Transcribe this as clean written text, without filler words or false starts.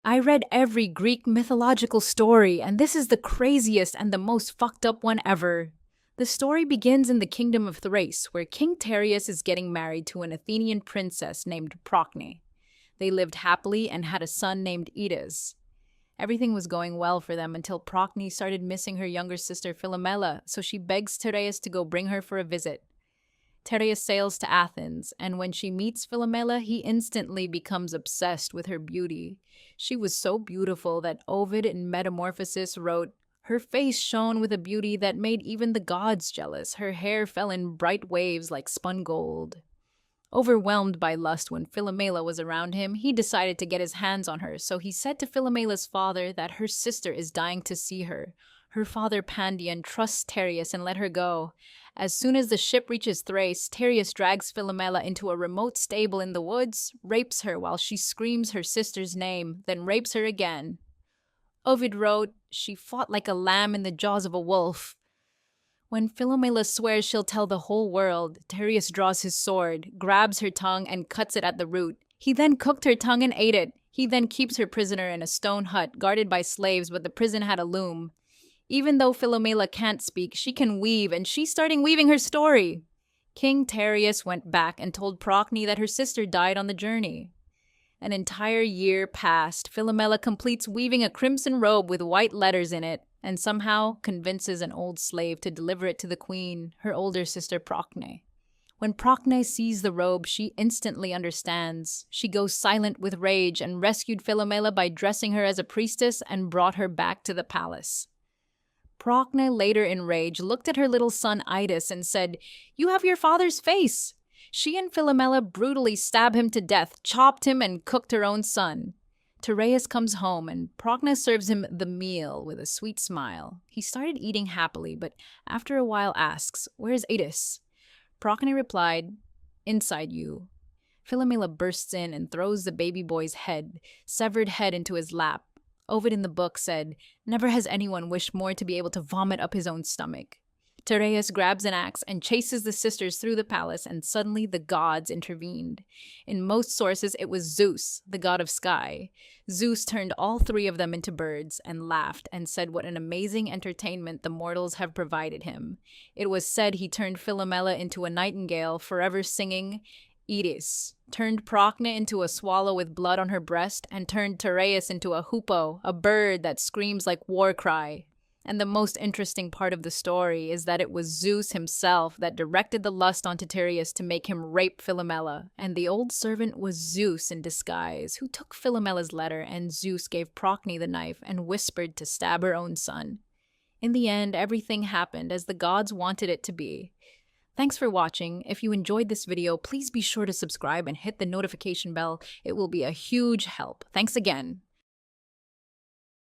I read every Greek mythological story, and this is the craziest and the most fucked up one ever. The story begins in the kingdom of Thrace, where King Tereus is getting married to an Athenian princess named Procne. They lived happily and had a son named Idas. Everything was going well for them until Procne started missing her younger sister Philomela, so she begs Tereus to go bring her for a visit. Tereus sails to Athens, and when she meets Philomela, he instantly becomes obsessed with her beauty. She was so beautiful that Ovid in Metamorphosis wrote, "Her face shone with a beauty that made even the gods jealous. Her hair fell in bright waves like spun gold." Overwhelmed by lust when Philomela was around him, he decided to get his hands on her, so he said to Philomela's father that her sister is dying to see her. Her father Pandion trusts Tereus and let her go. As soon as the ship reaches Thrace, Tereus drags Philomela into a remote stable in the woods, rapes her while she screams her sister's name, then rapes her again. Ovid wrote, "She fought like a lamb in the jaws of a wolf." When Philomela swears she'll tell the whole world, Tereus draws his sword, grabs her tongue, and cuts it at the root. He then cooked her tongue and ate it. He then keeps her prisoner in a stone hut guarded by slaves, but the prison had a loom. Even though Philomela can't speak, she can weave, and she's starting weaving her story. King Tereus went back and told Procne that her sister died on the journey. An entire year passed. Philomela completes weaving a crimson robe with white letters in it, and somehow convinces an old slave to deliver it to the queen, her older sister Procne. When Procne sees the robe, she instantly understands. She goes silent with rage and rescued Philomela by dressing her as a priestess and brought her back to the palace. Procne, later in rage, looked at her little son Idas and said, "You have your father's face." She and Philomela brutally stab him to death, chopped him, and cooked her own son. Tereus comes home, and Procne serves him the meal with a sweet smile. He started eating happily, but after a while asks, "Where's Idas?" Procne replied, "Inside you." Philomela bursts in and throws the baby boy's severed head into his lap. Ovid in the book said, "Never has anyone wished more to be able to vomit up his own stomach." Tereus grabs an axe and chases the sisters through the palace, and suddenly the gods intervened. In most sources, it was Zeus, the god of sky. Zeus turned all three of them into birds and laughed and said what an amazing entertainment the mortals have provided him. It was said he turned Philomela into a nightingale, forever singing, Eris, turned Procne into a swallow with blood on her breast, and turned Tereus into a hoopoe, a bird that screams like war cry. And the most interesting part of the story is that it was Zeus himself that directed the lust onto Tereus to make him rape Philomela, and the old servant was Zeus in disguise, who took Philomela's letter, and Zeus gave Procne the knife and whispered to stab her own son. In the end, everything happened as the gods wanted it to be. Thanks for watching. If you enjoyed this video, please be sure to subscribe and hit the notification bell. It will be a huge help. Thanks again.